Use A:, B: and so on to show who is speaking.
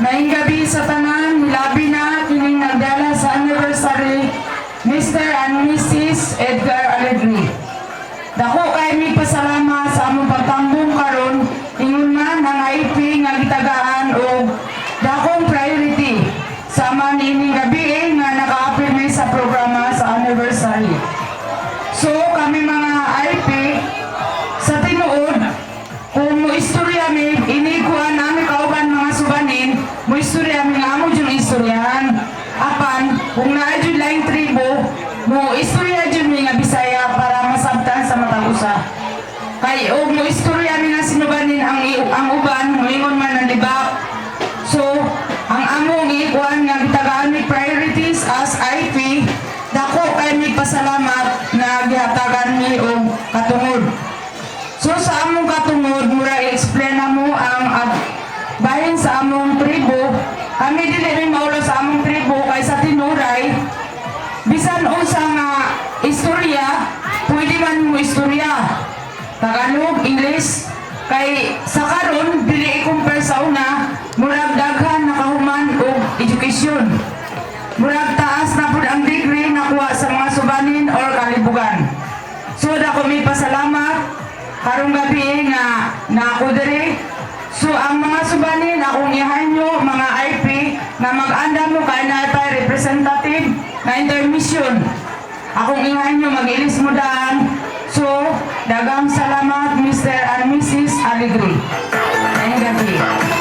A: Maayong gabi sa tanan, hilabi na kining nagdala sa anniversary Mr. and Mrs. Edgar Alegre. Dako kay mi pasalamat sa among pagtambong karon ingon man ang IP nga gitagaan og dakong priority sama niining gabi nga naka-appear sa programa sa anniversary. So kami mga IP sa tinuod kung mo istorya mi inikuan nami kauban mga subanin mo istorya mi nga amo jud istoryahan apan kung naa jud laing tribo mo istorya jud mi nga Bisaya para masabtan sa matag usa kay og mo istorya mi nga sinubanin ang uban moingon man ang libak. So ang among ikuan nga gitagaan mi priorities as IP dako kay mi pasalamat na gihatagan mi og katungod. So sa among katungod, mura i-explain na mo ang bahin sa among tribo. Kami dili rin maulo sa among tribo kay sa tinuray. Bisan unsa nga istorya, pwede man mo istorya. Tagalog, English. Kay sa karon dili i-compare sa una, murag daghan nakahuman og education. Murag taas na pud ang degree nakuha sa mga subanin or kalibugan. So dako mi pasalamat karong gabi nga ako diri. So ang mga subanin akong ihanyo mga IP na mag-anda mo kay na representative na intermission. Akong ihanyo mag-ilis mo daan. So dagang salamat Mr. and Mrs. Alegre. Ayong gabi.